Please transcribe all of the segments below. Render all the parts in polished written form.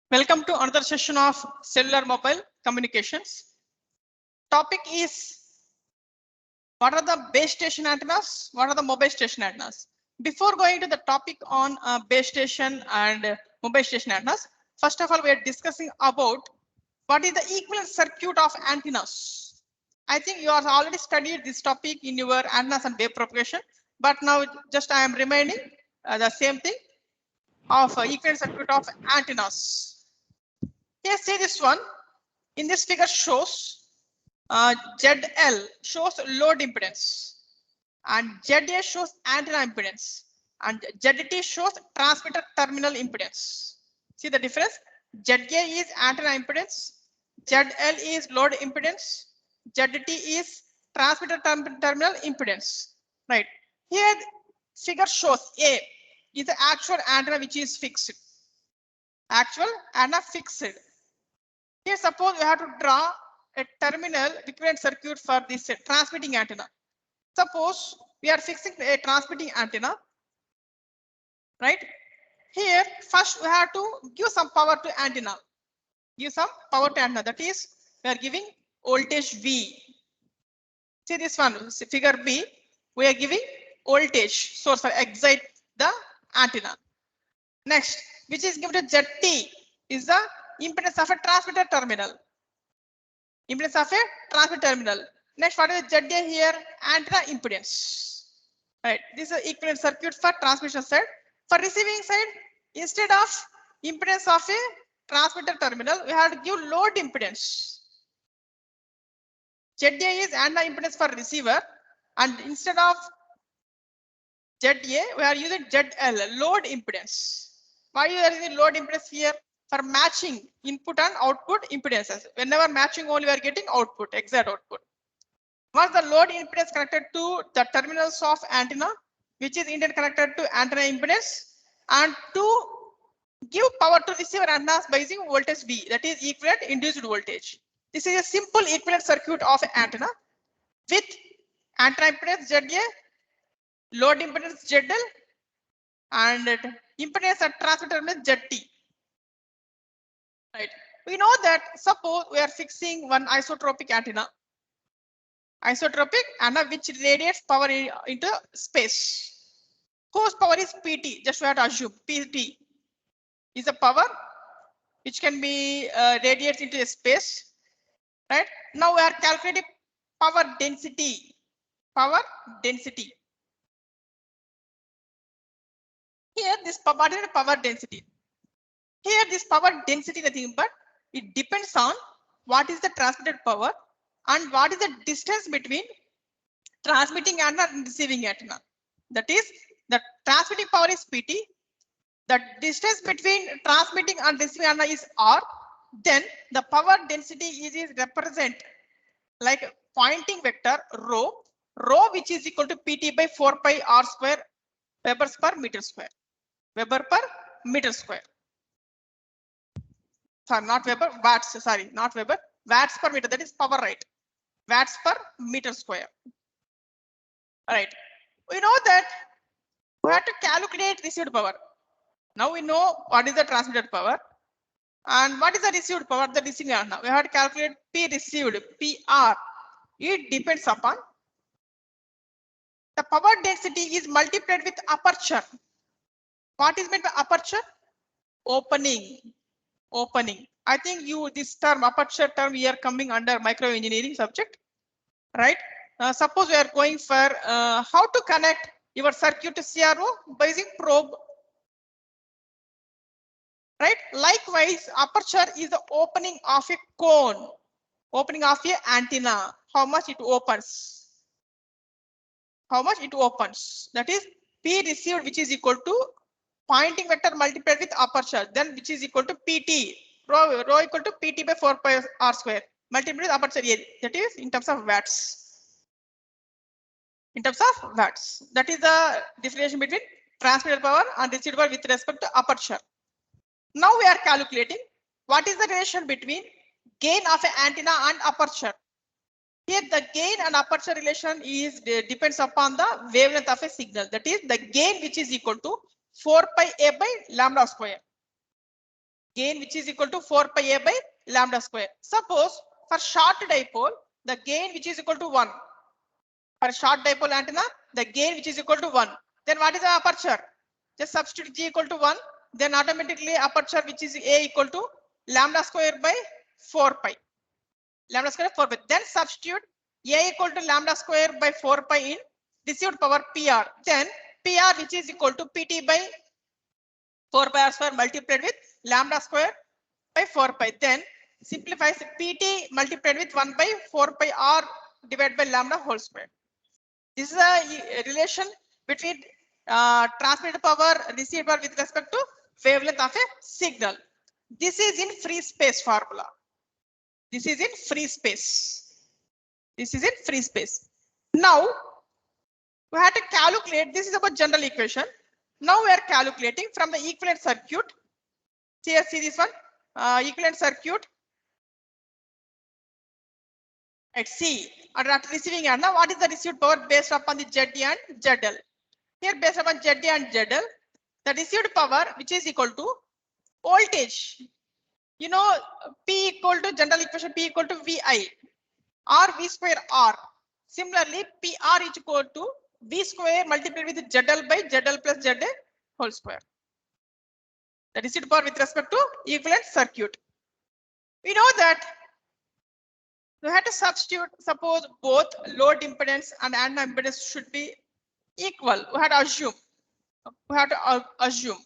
Welcome to another session of cellular mobile communications. Topic is what are the base station antennas? What are the mobile station antennas? Before going to the topic on base station and mobile station antennas, first of all, we are discussing about what is the equivalent circuit of antennas. I think you have already studied this topic in your antennas and wave propagation, but now just I am reminding the same thing of equivalent circuit of antennas. Here, see this one. In this figure shows ZL shows load impedance and ZA shows antenna impedance and ZT shows transmitter terminal impedance. See the difference? ZA is antenna impedance, ZL is load impedance, ZT is transmitter terminal impedance. Right. Here figure shows A is the actual antenna which is fixed. Actual antenna fixed. Here suppose we have to draw a terminal equivalent circuit for this transmitting antenna. Suppose we are fixing a transmitting antenna, right? Here first we have to give some power to antenna. Give some power to antenna. That is, we are giving voltage V. See this one, figure B. We are giving voltage source or excite the antenna. Next, which is given to ZT is the impedance of a transmitter terminal. Impedance of a transmitter terminal. Next, what is ZA here? Antenna impedance. Right. This is equivalent circuit for transmission side. For receiving side, instead of impedance of a transmitter terminal, we have to give load impedance. ZA is antenna impedance for receiver, and instead of ZA, we are using ZL, load impedance. Why you are using load impedance here? For matching input and output impedances. Whenever matching only we are getting output, exact output. Once the load impedance connected to the terminals of antenna, which is interconnected to antenna impedance, and to give power to receiver antennas by using voltage V, that is equivalent induced voltage. This is a simple equivalent circuit of antenna with antenna impedance ZA, load impedance ZL, and impedance at transmitter terminal ZT. Right. We know that suppose we are fixing one isotropic antenna. Isotropic antenna which radiates power into space. Whose power is PT? Just we have to assume PT is a power which can be radiates into space. Right. Now we are calculating power density. Power density. Here this power density. Here this power density nothing but it depends on what is the transmitted power and what is the distance between transmitting antenna and receiving antenna. That is, the transmitting power is PT. The distance between transmitting and receiving antenna is R. Then the power density is represent like pointing vector rho which is equal to PT by 4 pi R square Webers per meter square. Weber per meter square. Sorry, not Weber, watts. Sorry, not Weber. Watts per meter. That is power, right? Watts per meter square. All right. We know that we have to calculate received power. Now we know what is the transmitted power and what is the received power. The receiving antenna. We have to calculate P received, PR. It depends upon the power density is multiplied with aperture. What is meant by aperture? Opening. I think you this term aperture term we are coming under micro engineering subject, right? Suppose we are going for how to connect your circuit to CRO by using probe, right? Likewise, aperture is the opening of a cone, opening of a antenna. How much it opens? How much it opens? That is P received, which is equal to pointing vector multiplied with aperture, then which is equal to PT. Rho equal to PT by 4 pi R square multiplied with aperture area. That is in terms of watts. In terms of watts. That is the differentiation between transmitted power and received power with respect to aperture. Now we are calculating what is the relation between gain of an antenna and aperture. Here the gain and aperture relation is depends upon the wavelength of a signal. That is the gain which is equal to 4 pi A by lambda square. gain which is equal to 4 pi a by lambda square. Suppose for short dipole, the gain which is equal to 1. For short dipole antenna, the gain which is equal to 1. Then what is the aperture? Just substitute G equal to 1. Then automatically aperture which is A equal to lambda square by 4 pi. Lambda square 4 pi. Then substitute A equal to lambda square by 4 pi in received power PR. Then PR which is equal to PT by 4 pi r square multiplied with lambda square by 4 pi. Then simplifies PT multiplied with 1 by 4 pi r divided by lambda whole square. This is a relation between transmitted power, received power with respect to wavelength of a signal. This is in free space formula. This is in free space. This is in free space. Now we have to calculate. This is about general equation. Now we are calculating from the equivalent circuit. Here, see this one, equivalent circuit. At C, and at receiving end, now what is the received power based upon the ZD and ZL? Here, based upon ZD and ZL, the received power which is equal to voltage. You know, P equal to general equation P equal to VI or V square R. Similarly, PR is equal to V square multiplied with ZL by ZL plus ZA whole square. The received power with respect to equivalent circuit. We know that we have to substitute, suppose both load impedance and antenna impedance should be equal. We have to assume.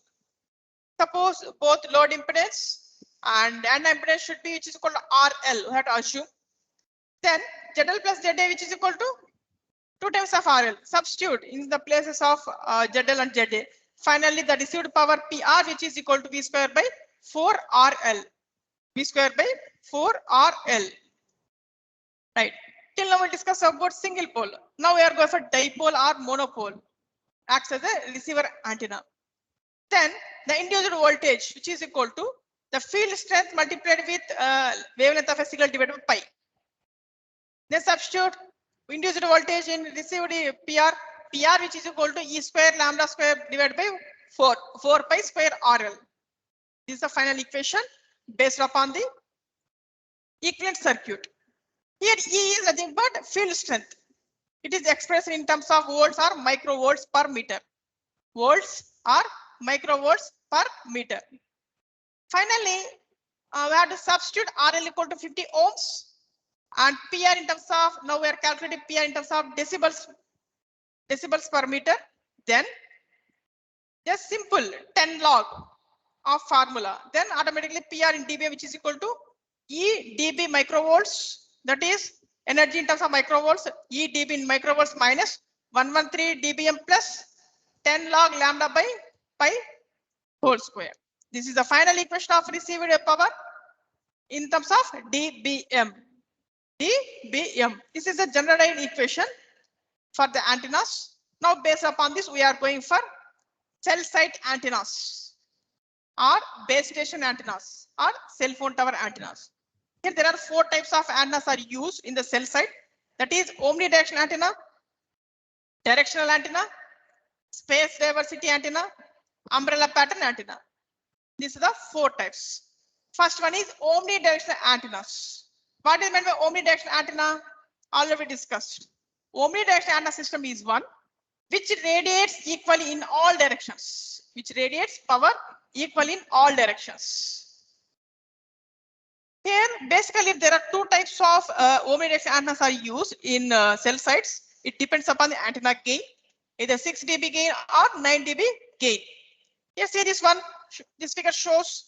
Suppose both load impedance and antenna impedance should be which is equal to RL. We have to assume. Then ZL plus ZA which is equal to 2 times of RL. Substitute in the places of ZL and ZA. Finally, the received power PR which is equal to V square by 4 RL. V square by 4 RL. Right. Till now we'll discuss about single pole. Now we are going for dipole or monopole. Acts as a receiver antenna. Then the induced voltage which is equal to the field strength multiplied with wavelength of a signal divided by pi. Then substitute induced voltage in received PR which is equal to E square lambda square divided by 4 pi square RL. This is the final equation based upon the equivalent circuit. Here E is nothing but field strength. It is expressed in terms of volts or microvolts per meter. Volts or microvolts per meter. Finally, we have to substitute RL equal to 50 ohms and PR in terms of, now we are calculating PR in terms of decibels per meter. Then just simple 10 log of formula. Then automatically PR in dB which is equal to E dB microvolts. That is energy in terms of microvolts, E dB in microvolts minus 113 dBm plus 10 log lambda by pi whole square. This is the final equation of received power in terms of dBm. dBm. This is the generalized equation for the antennas. Now based upon this, we are going for cell site antennas or base station antennas or cell phone tower antennas. Here there are 4 types of antennas are used in the cell site. That is omnidirectional antenna, directional antenna, space diversity antenna, umbrella pattern antenna. These are the 4 types. First one is omnidirectional antennas. What is meant by omnidirectional antenna? Already discussed. Omnidirectional antenna system is one which radiates equally in all directions. Which radiates power equally in all directions. Here, basically, there are 2 types of omnidirectional antennas are used in cell sites. It depends upon the antenna gain, either 6 dB gain or 9 dB gain. Here, see this one. This figure shows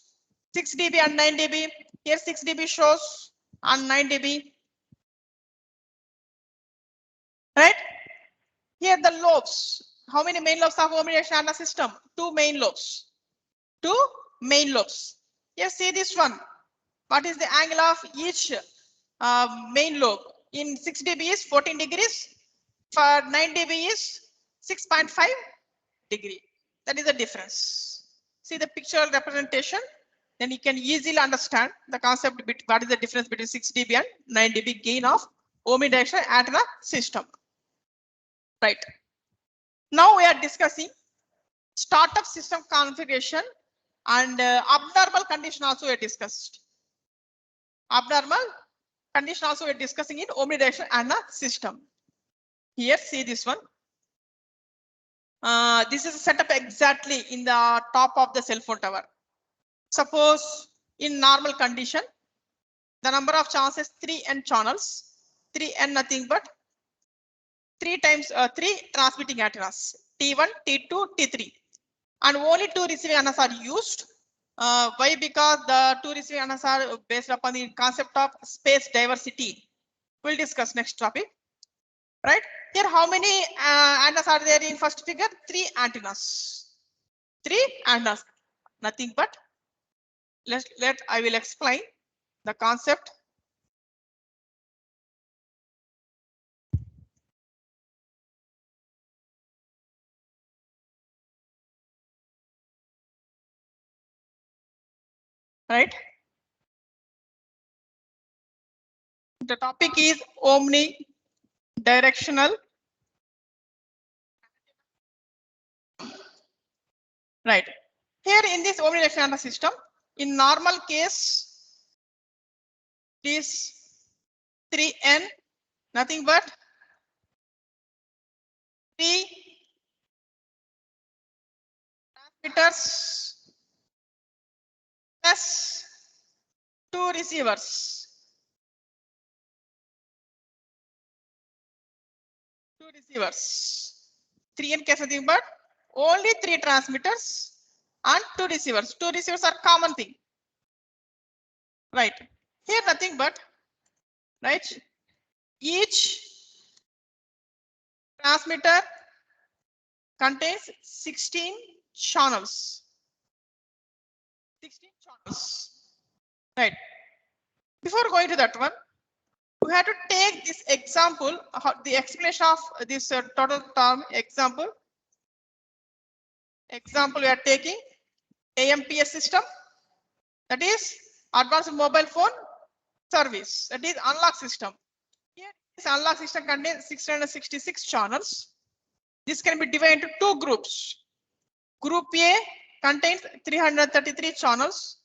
6 dB and 9 dB. Here, 6 dB shows and 9 dB. Right? Here, the lobes. How many main lobes of omnidirectional antenna system? 2 main lobes. 2 main lobes. Here, see this one. What is the angle of each main lobe? In 6 dB is 14 degrees. For 9 dB is 6.5 degree. That is the difference. See the pictorial representation. Then you can easily understand the concept. What is the difference between 6 dB and 9 dB gain of omnidirectional antenna system. Right. Now we are discussing startup system configuration and abnormal condition also we discussed. Abnormal condition also we're discussing in omnidirectional antenna system. Here, see this one. This is set up exactly in the top of the cell phone tower. Suppose in normal condition, the number of chances 3n channels, 3n nothing but 3 transmitting antennas, T1, T2, T3, and only 2 receiving antennas are used. Why? Because the 2 receiving antennas are based upon the concept of space diversity. We'll discuss next topic. Right here, how many antennas are there in first figure? 3 antennas. 3 antennas, nothing but. I will explain the concept. Right. The topic is omnidirectional. Right. Here in this omnidirectional antenna system, in normal case, this 3n, nothing but 3 transmitters plus 2 receivers. 2 receivers. 3n case nothing but only 3 transmitters and 2 receivers. 2 receivers are common thing. Right. Here nothing but, right, each transmitter contains 16 channels. 16 channels. Right. Before going to that one, we have to take this example, the explanation of this total term example. Example we are taking AMPS system, that is advanced mobile phone service, that is unlock system. Here this unlock system contains 666 channels. This can be divided into 2 groups. Group A contains 333 channels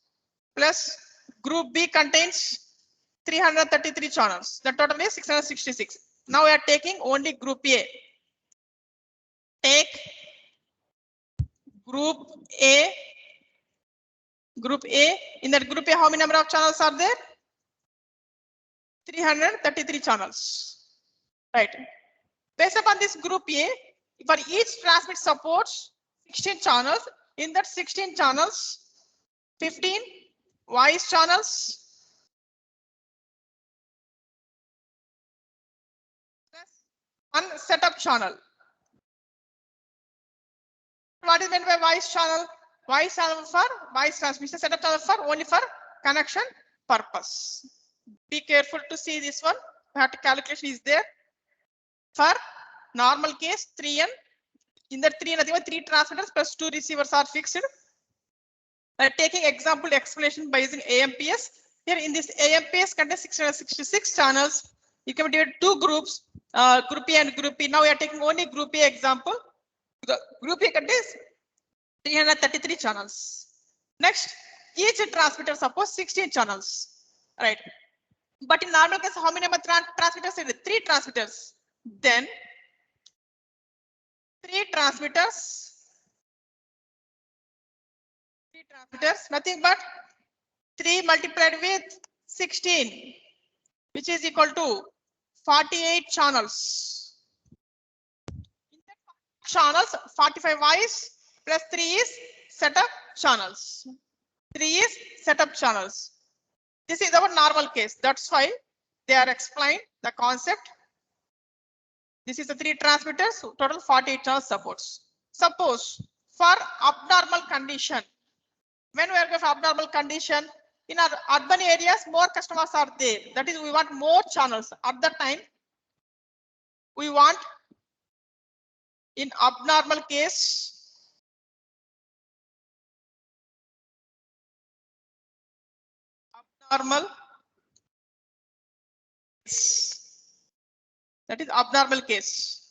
plus group B contains 333 channels. The total is 666. Now we are taking only group A. Take group A. Group A. In that group A, how many number of channels are there? 333 channels. Right. Based upon this group A, for each transmit supports 16 channels. In that 16 channels, 15 voice channels plus 1 setup channel. What is meant by voice channel? Voice channel for voice transmission, setup channel for only for connection purpose. Be careful to see this one. That calculation is there. For normal case, 3n. In that 3 transmitters plus 2 receivers are fixed. Taking example explanation by using AMPS. Here in this AMPS contains 666 channels. You can divide 2 groups, group A and group B. Now we are taking only group A example. The group A contains 333 channels. Next, each transmitter supports 16 channels. Right. But in normal case, how many number transmitters? 3 transmitters. Then 3 transmitters. 3 transmitters, nothing but 3 multiplied with 16, which is equal to 48 channels. In that channels, 45 voice plus 3 is setup channels. 3 is setup channels. This is our normal case. That's why they are explained the concept. This is the 3 transmitters, total 48 channels supports. Suppose for abnormal condition, when we are going for abnormal condition, in our urban areas, more customers are there. That is, we want more channels. At that time, we want in abnormal case, that is abnormal case.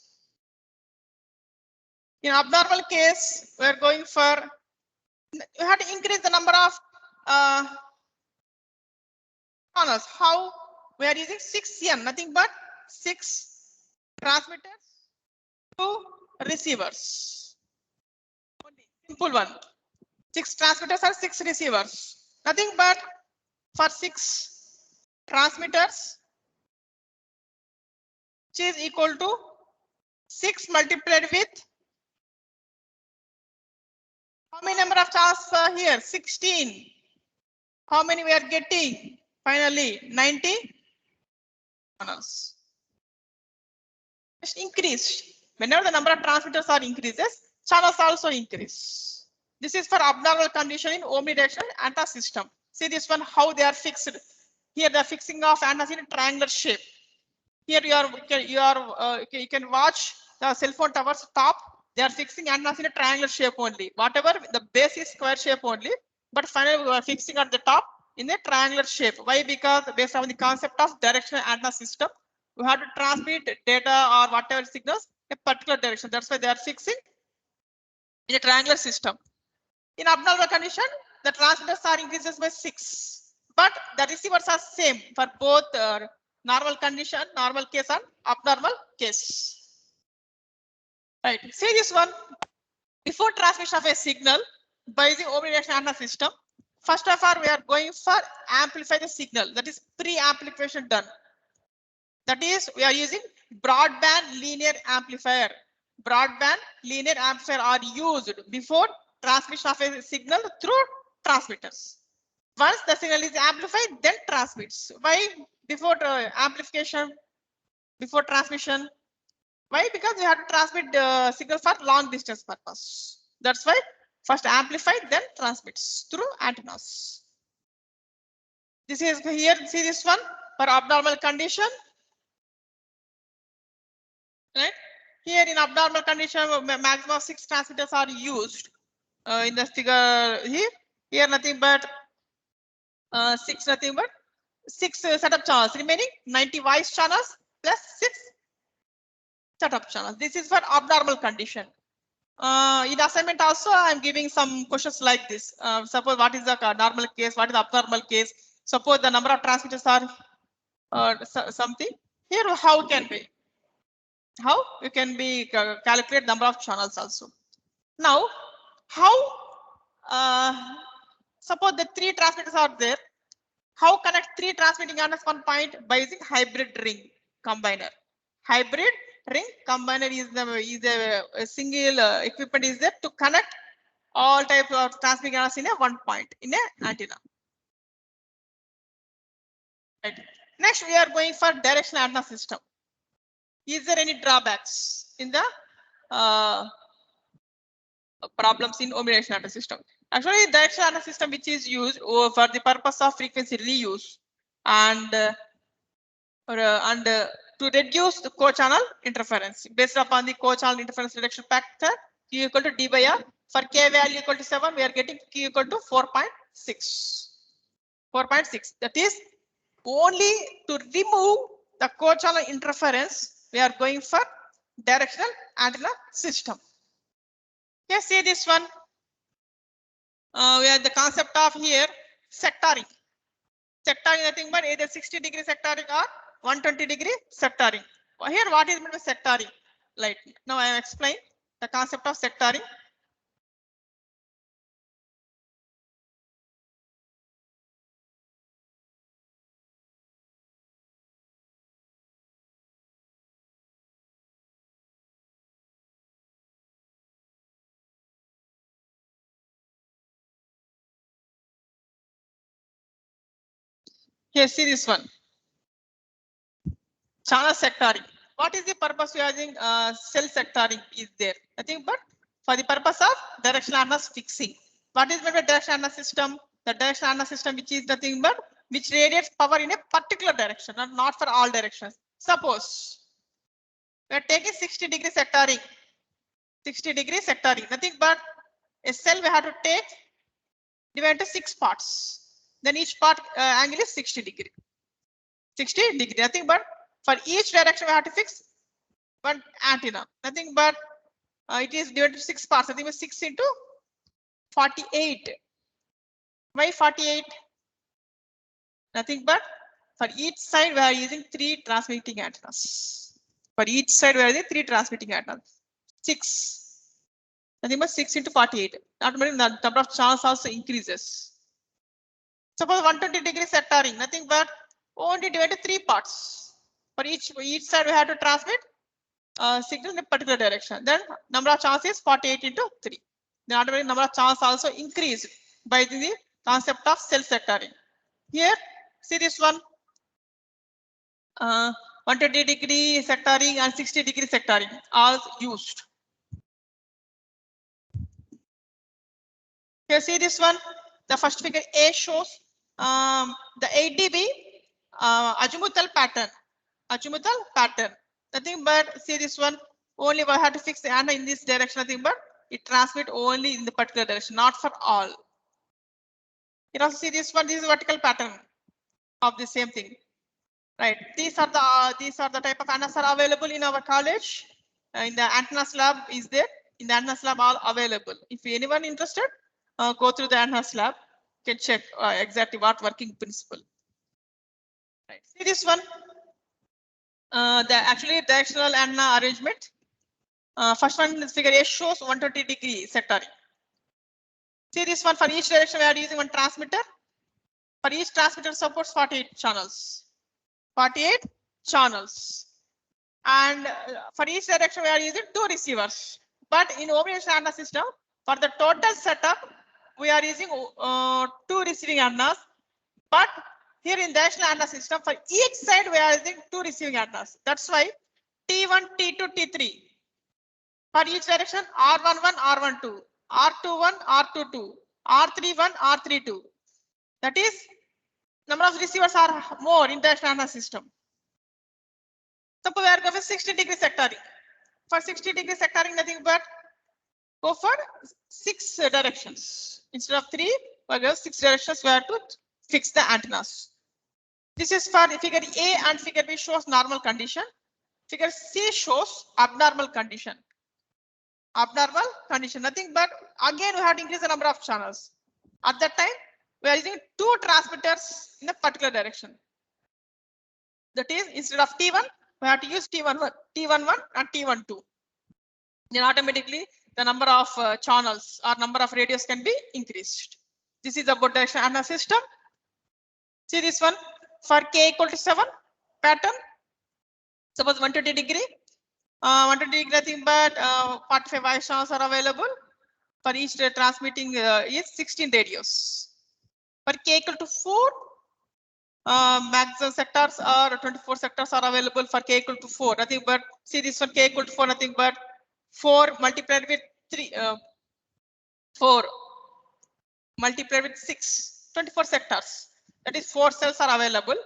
In abnormal case, we are going for You have to increase the number of channels. How? We are using 6N, nothing but 6 transmitters, 2 receivers. Only simple one. 6 transmitters or 6 receivers. Nothing but for 6 transmitters, which is equal to 6 multiplied with how many number of channels here? 16. How many we are getting? Finally, 90 channels. Just increased. Whenever the number of transmitters are increases, channels also increase. This is for abnormal condition in omnidirectional antenna system. See this one, how they are fixed. Here they are fixing of antennas in a triangular shape. Here you can watch the cell phone towers top. They are fixing antennas in a triangular shape only. Whatever the base is square shape only, but finally we are fixing at the top in a triangular shape. Why? Because based on the concept of directional antenna system, we have to transmit data or whatever signals a particular direction. That's why they are fixing in a triangular system. In abnormal condition, the transmitters are increases by 6, but the receivers are same for both normal condition, normal case and abnormal case. Right. See this one. Before transmission of a signal by the omnidirectional antenna system, first of all we are going for amplify the signal. That is pre-amplification done. That is, we are using broadband linear amplifier. Broadband linear amplifier are used before transmission of a signal through transmitters. Once the signal is amplified, then transmits. Why before amplification, before transmission? Why? Because we have to transmit the signal for long distance purpose. That's why first amplified, then transmits through antennas. This is here. See this one for abnormal condition. Right here in abnormal condition, maximum of 6 transmitters are used in the figure here. Here nothing but 6 nothing but 6 setup channels, remaining 90 voice channels plus 6 setup channels. This is for abnormal condition. In assignment also I'm giving some questions like this. Suppose what is the normal case, what is the abnormal case? Suppose the number of transmitters are something. Here how can be? How you can be calculate number of channels also. Now how suppose the 3 transmitters are there. How connect 3 transmitting antennas one point? By using hybrid ring combiner. Hybrid ring combiner is a single equipment is there to connect all types of transmitting antennas in a one point in a antenna. Right. Next we are going for directional antenna system. Is there any drawbacks in the problems in omnidirectional antenna system? Actually, directional antenna system which is used for the purpose of frequency reuse and to reduce the co-channel interference based upon the co-channel interference reduction factor Q equal to D by R. For K value equal to 7, we are getting Q equal to 4.6. 4.6. That is only to remove the co-channel interference. We are going for directional antenna system. Okay, see this one. We have the concept of here sectoring. Sectoring nothing but either 60-degree sectoring or 120-degree sectoring. Here, what is meant by sectoring? Like now, I am explaining the concept of sectoring. Here, see this one. Channel sectoring. What is the purpose we are using cell sectoring is there? Nothing but for the purpose of directional antenna fixing. What is meant by directional antenna system? The directional antenna system which is nothing but which radiates power in a particular direction and not for all directions. Suppose we are taking 60-degree sectoring. 60-degree sectoring. Nothing but a cell we have to take divided to 6 parts. Then each part angle is 60 degree. 60 degree. Nothing but for each direction we have to fix one antenna. Nothing but it is divided to 6 parts. I think 6 into 48. Why 48? Nothing but for each side we are using 3 transmitting antennas. For each side we are using 3 transmitting antennas. 6. Nothing but 6 into 48. Automatically the number of channels also increases. Suppose 120-degree sectoring, nothing but only divided 3 parts. For each side we have to transmit signal in a particular direction. Then number of channels is 48 into 3. The automatic number of channels also increased by the concept of cell sectoring. Here, see this one. 120-degree sectoring and 60-degree sectoring are used. Here, see this one. The first figure A shows the 8 dB azimuthal pattern. Azimuthal pattern. Nothing but see this one. Only we have to fix the antenna in this direction. Nothing but it transmit only in the particular direction, not for all. You also see this one. This is vertical pattern of the same thing. Right. These are the type of antennas are available in our college. In the antennas lab is there. In the antennas lab all available. If anyone interested, go through the antennas lab. Can check exactly what working principle. Right. See this one. The actually directional antenna arrangement. First one, this figure A shows 120-degree sectoring. See this one, for each direction we are using one transmitter. For each transmitter supports 48 channels. 48 channels. And for each direction we are using 2 receivers. But in omnidirectional antenna system, for the total setup, we are using 2 receiving antennas. But here in directional antenna system, for each side we are using 2 receiving antennas. That's why T1, T2, T3. For each direction, R11, R12, R21, R22, R31, R32. That is, number of receivers are more in directional antenna system. Suppose we are going for 60-degree sectoring. For 60-degree sectoring, nothing but go for 6 directions. Instead of 3, we have 6 directions we have to fix the antennas. This is for figure A and figure B shows normal condition. Figure C shows abnormal condition. Abnormal condition, nothing but again we have to increase the number of channels. At that time, we are using 2 transmitters in a particular direction. That is, instead of T1, we have to use T11 and T12. Then automatically the number of channels or number of radios can be increased. This is about direction antenna system. See this one, for K equal to 7 pattern. Suppose 120-degree. 120-degree, nothing but 45 wire channels are available. For each transmitting is 16 radios. For K equal to 4, maximum sectors or 24 sectors are available for K equal to 4. Nothing but see this one, K equal to 4, nothing but 4 multiplied with 3, 4 multiplied with 6, 24 sectors. That is 4 cells are available.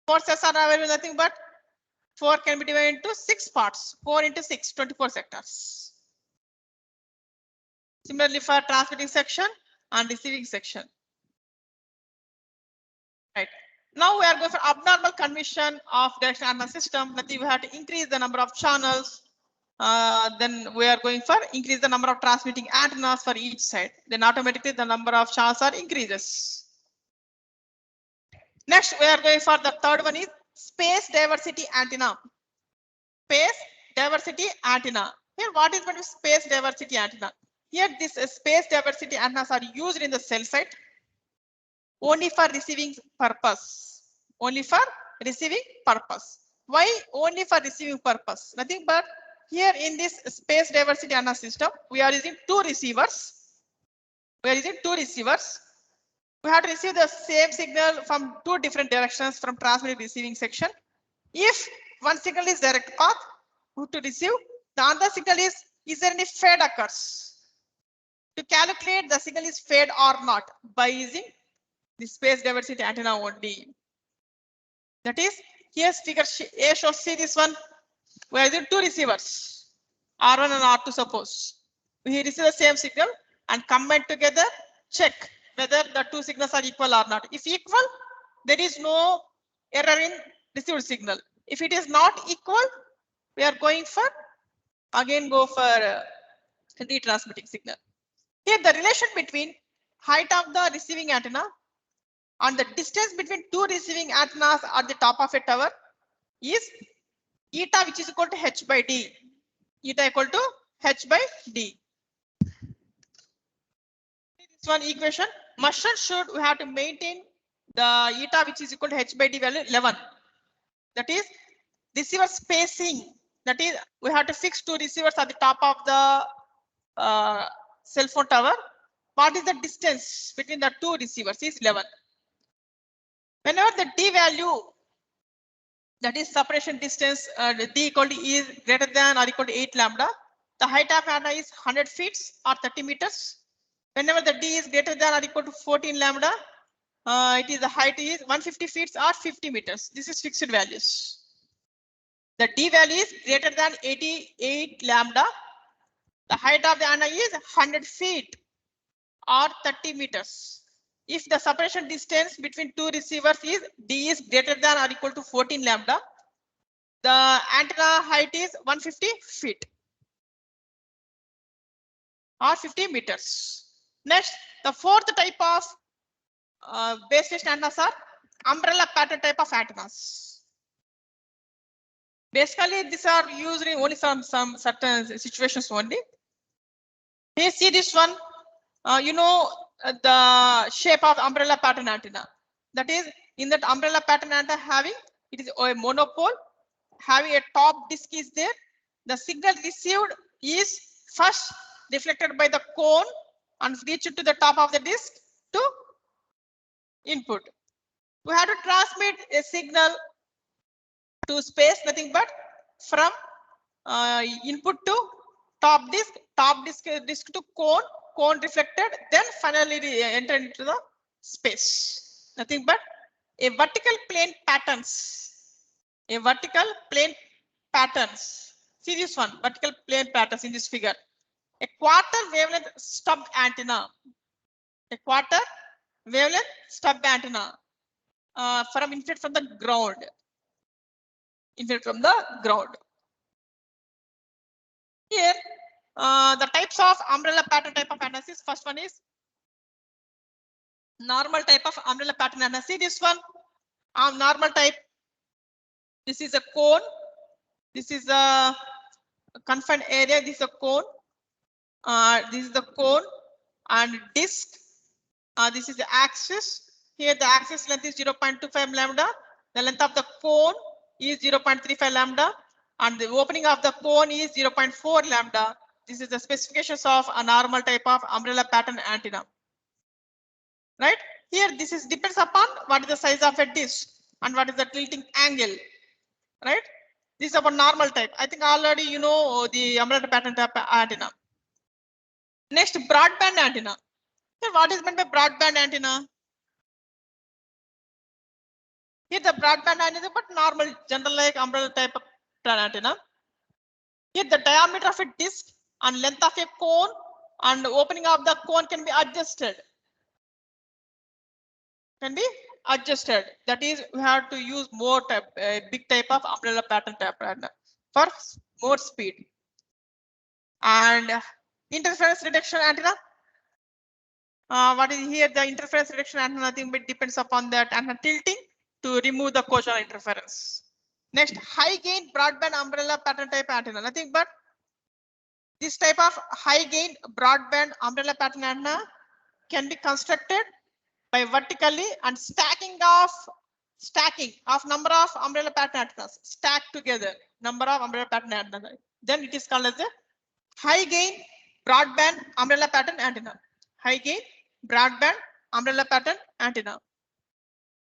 4 cells are available, nothing but 4 can be divided into 6 parts. 4 into 6, 24 sectors. Similarly for transmitting section and receiving section. Right. Now we are going for abnormal condition of directional antenna system. Nothing, we have to increase the number of channels. Then we are going for increase the number of transmitting antennas for each side. Then automatically the number of channels are increases. Next we are going for the third one is space diversity antenna. Space diversity antenna. Here what is meant space diversity antenna? Here this space diversity antennas are used in the cell site only for receiving purpose. Only for receiving purpose. Why only for receiving purpose? Nothing but here in this space diversity antenna system, we are using 2 receivers. We are using 2 receivers. We have to receive the same signal from 2 different directions from transmitting receiving section. If one signal is direct path to receive, the other signal is there any fade occurs? To calculate the signal is fade or not by using the space diversity antenna only. That is, here's figure A shows, see this one. We are using 2 receivers, R1 and R2 suppose. We receive the same signal and combine together, check whether the 2 signals are equal or not. If equal, there is no error in received signal. If it is not equal, we are going for again go for retransmitting signal. Here the relation between height of the receiving antenna and the distance between two receiving antennas at the top of a tower is eta, which is equal to h by d. Eta equal to h by d. This one equation must and should we have to maintain the eta, which is equal to h by d value 11. That is receiver spacing. That is we have to fix two receivers at the top of the cell phone tower. What is the distance between the two receivers is 11. Whenever the d value, that is separation distance, d equal to is greater than or equal to 8 lambda, the height of antenna is 100 feet or 30 meters. Whenever the d is greater than or equal to 14 lambda, it is the height is 150 feet or 50 meters. This is fixed values. The d value is greater than 88 lambda. The height of the antenna is 100 feet or 30 meters. If the separation distance between two receivers is d is greater than or equal to 14 lambda, the antenna height is 150 feet or 50 meters. Next, the fourth type of base station antennas are umbrella pattern type of antennas. Basically, these are used in only some certain situations only. Here, see this one. You know the shape of umbrella pattern antenna. That is, in that umbrella pattern antenna having, it is a monopole having a top disc is there. The signal received is first reflected by the cone and reached to the top of the disc to input. We have to transmit a signal to space, nothing but from input to top disc to cone reflected, then finally enter into the space. Nothing but a vertical plane patterns. A vertical plane patterns. See this one, vertical plane patterns in this figure. A quarter wavelength stub antenna. A quarter wavelength stub antenna from infrared from the ground. Infrared from the ground. Here, the types of umbrella pattern type of antennas. First one is normal type of umbrella pattern antenna. See this one, normal type. This is a cone. This is a confined area. This is a cone. This is the cone and disc. This is the axis. Here the axis length is 0.25 lambda. The length of the cone is 0.35 lambda. And the opening of the cone is 0.4 lambda. This is the specifications of a normal type of umbrella pattern antenna. Right? Here this is depends upon what is the size of a disc and what is the tilting angle. Right? This is about normal type. I think already you know the umbrella pattern type antenna. Next, broadband antenna. Here, what is meant by broadband antenna? Here the broadband antenna, but normal, general like umbrella type of antenna. Here the diameter of a disc and length of a cone and opening of the cone can be adjusted. Can be adjusted. That is, we have to use more type, big type of umbrella pattern type antenna for more speed. And interference reduction antenna. What is here? The interference reduction antenna, nothing but depends upon that antenna tilting to remove the cochlear interference. Next, high gain broadband umbrella pattern type antenna, nothing but this type of high gain broadband umbrella pattern antenna can be constructed by vertically and stacking of number of umbrella pattern antennas stacked together, number of umbrella pattern antennas. Then it is called as a high gain broadband umbrella pattern antenna. High gain broadband umbrella pattern antenna.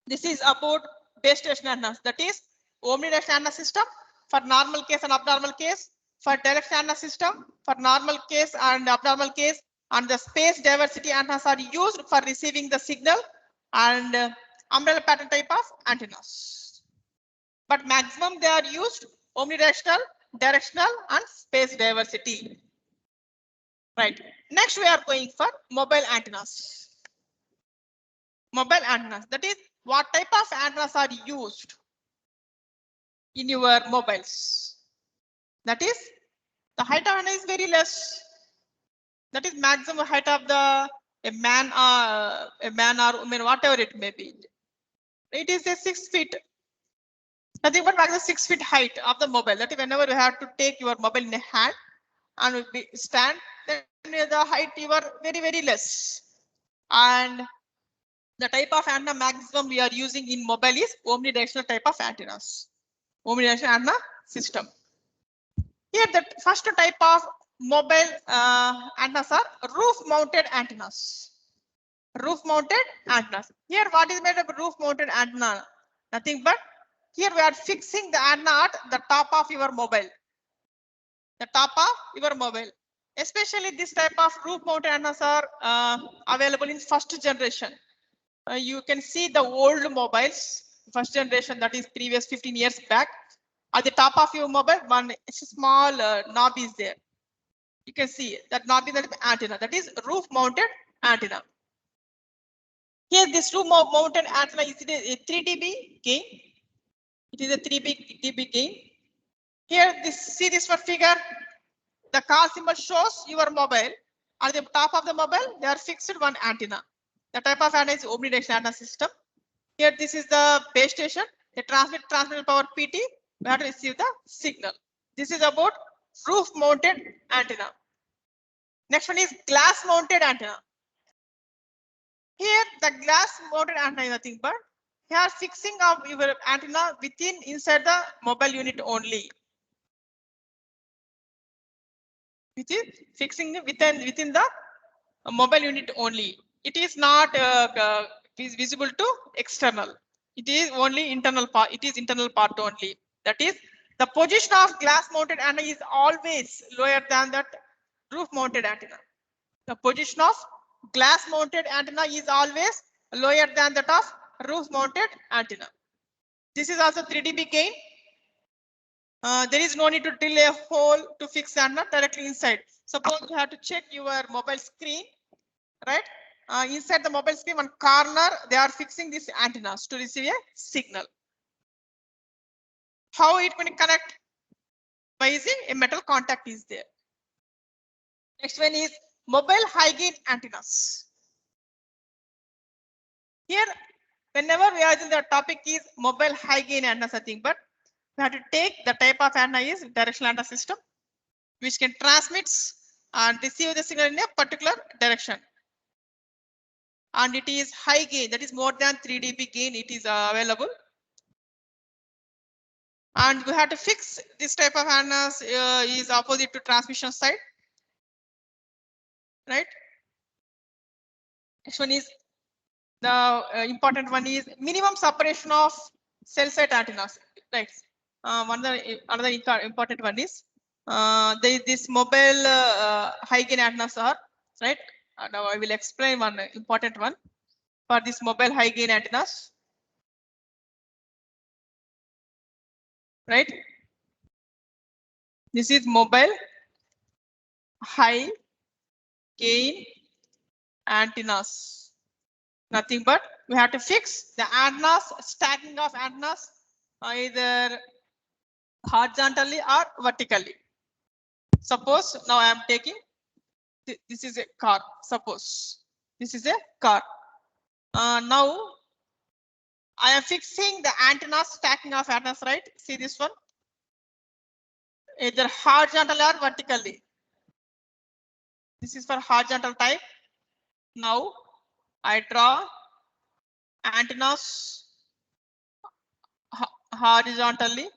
This is about base station antennas, that is omnidirectional antenna system for normal case and abnormal case, for direct antenna system for normal case and abnormal case, and the space diversity antennas are used for receiving the signal and umbrella pattern type of antennas. But maximum they are used omnidirectional, directional and space diversity. Right. Next we are going for mobile antennas. Mobile antennas, that is what type of antennas are used in your mobiles. That is the height of antenna is very less. That is maximum height of the a man or woman, whatever it may be. It is a 6 feet. Nothing but maximum 6 feet height of the mobile. That is whenever you have to take your mobile in a hand and stand, then the height you are very less. And the type of antenna maximum we are using in mobile is omnidirectional type of antennas. Omnidirectional antenna system. Here the first type of mobile antennas are roof mounted antennas. Roof mounted antennas. Here what is made of roof mounted antenna? Nothing but here we are fixing the antenna at the top of your mobile. The top of your mobile. Especially this type of roof mounted antennas are available in first generation. You can see the old mobiles, first generation, that is previous 15 years back. At the top of your mobile, one small knob is there. You can see that knob is the antenna. That is roof mounted antenna. Here, this roof mounted antenna is a 3 dB gain. It is a 3 dB gain. Here, see this one figure. The call symbol shows your mobile. At the top of the mobile, they are fixed one antenna. The type of antenna is omnidirectional antenna system. Here, this is the base station. The transmit power PT. We have to receive the signal. This is about roof mounted antenna. Next one is glass mounted antenna. Here, the glass mounted antenna is nothing but here fixing of your antenna inside the mobile unit only. Which is fixing within the mobile unit only. It is not visible to external. It is only internal part. It is internal part only. That is the position of glass mounted antenna is always lower than that roof mounted antenna. The position of glass mounted antenna is always lower than that of roof mounted antenna. This is also 3 dB gain. There is no need to drill a hole to fix the antenna directly inside. Suppose you have to check your mobile screen, right? Inside the mobile screen, one corner, they are fixing these antennas to receive a signal. How it can connect? By using a metal contact is there. Next one is mobile high gain antennas. Here, whenever we are in the topic is mobile high gain antennas, I think, but we have to take the type of antenna is directional antenna system, which can transmit and receive the signal in a particular direction. And it is high gain, that is more than 3 dB gain, it is available. And we have to fix this type of antennas is opposite to transmission side, right? Next one is the important one is minimum separation of cell site antennas, right? Another important one is this mobile high gain antennas are, right? Now I will explain one important one for this mobile high gain antennas, right? This is mobile high gain antennas. Nothing but we have to fix the antennas, stacking of antennas either horizontally or vertically. Suppose now I am taking this is a car. Suppose this is a car. Now I am fixing the antennas, stacking of antennas, right? See this one, either horizontally or vertically. This is for horizontal type. Now I draw antennas horizontally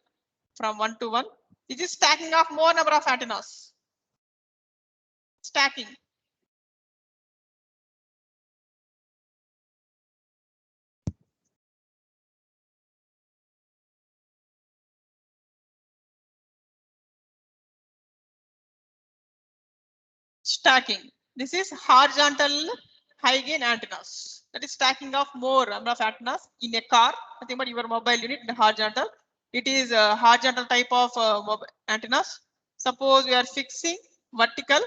from 1 to 1. This is stacking of more number of antennas. Stacking. Stacking. This is horizontal high gain antennas. That is stacking of more number of antennas in a car. Nothing but your mobile unit in horizontal. It is a horizontal type of antennas. Suppose we are fixing vertical.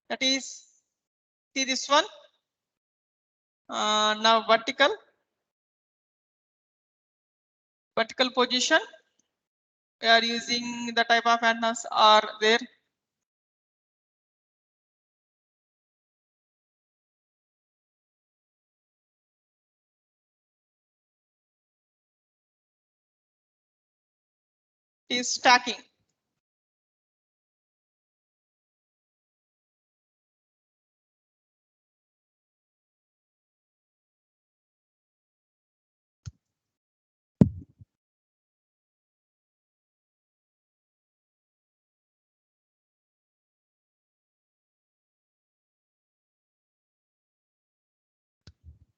That is, see this one. Now vertical position. We are using the type of antennas are there. is stacking.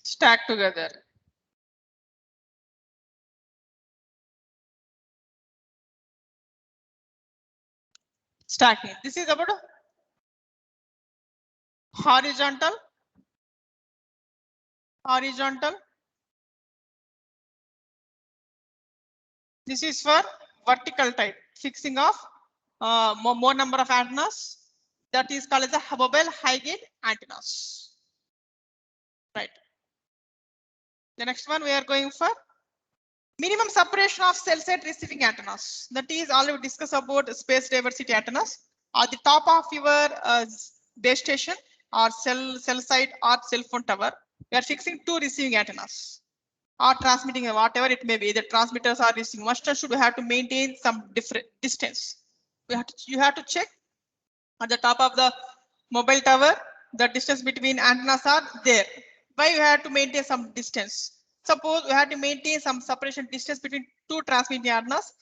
Stack together. Stacking. This is about horizontal. Horizontal. This is for vertical type, fixing of more number of antennas. That is called as a mobile high gain antennas. Right. The next one we are going for minimum separation of cell site receiving antennas. That is already discussed about space diversity antennas. At the top of your base station or cell site or cell phone tower, we are fixing two receiving antennas or transmitting whatever it may be. The transmitters are receiving. Must should have to maintain some different distance. You have to check at the top of the mobile tower, the distance between antennas are there. Why you have to maintain some distance? Suppose we have to maintain some separation distance between two transmitting antennas.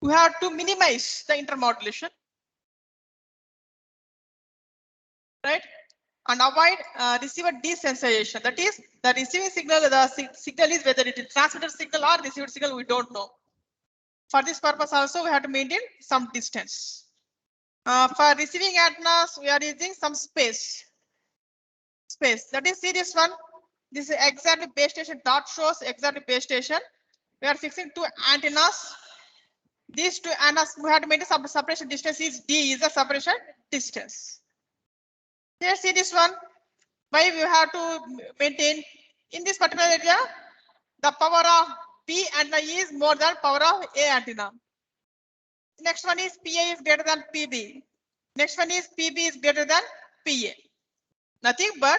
We have to minimize the intermodulation, right? And avoid receiver desensitization. That is, the receiving signal, the signal is whether it is transmitter signal or receiver signal, we don't know. For this purpose also, we have to maintain some distance. For receiving antennas, we are using some space. That is, see this one. This is exactly base station. Dot shows exactly base station. We are fixing two antennas. These two antennas, we have to maintain some separation distance. Is D is the separation distance. Here, see this one. Why we have to maintain in this particular area? The power of B antenna is more than power of A antenna. Next one is PA is greater than PB. Next one is PB is greater than PA. Nothing but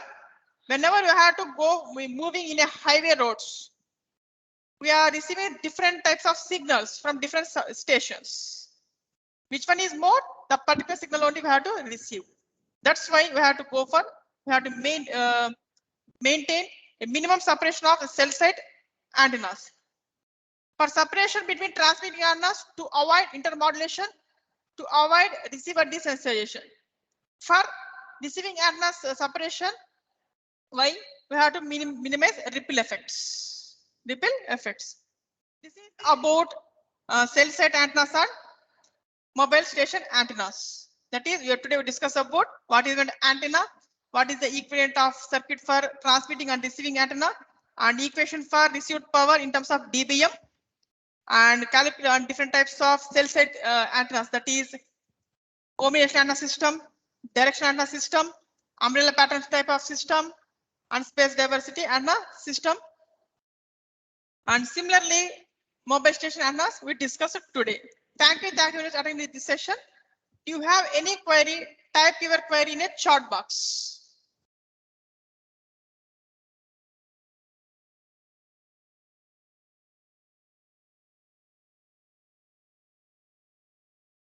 whenever you have to go moving in a highway roads, we are receiving different types of signals from different stations. Which one is more? The particular signal only we have to receive. That's why we have to go for, we have to maintain a minimum separation of cell site antennas. For separation between transmitting antennas to avoid intermodulation, to avoid receiver desensitization. For receiving antennas separation, why? We have to minimize ripple effects. Ripple effects. This is about cell site antennas and mobile station antennas. That is, today we discuss about what is an antenna, what is the equivalent of circuit for transmitting and receiving antenna, and equation for received power in terms of dBm, and calculate on different types of cell site antennas. That is, combination antenna system, direction antenna system, umbrella pattern type of system, and space diversity antenna system. And similarly, mobile station antennas we discussed today. Thank you for attending this session. If you have any query, type your query in a chat box.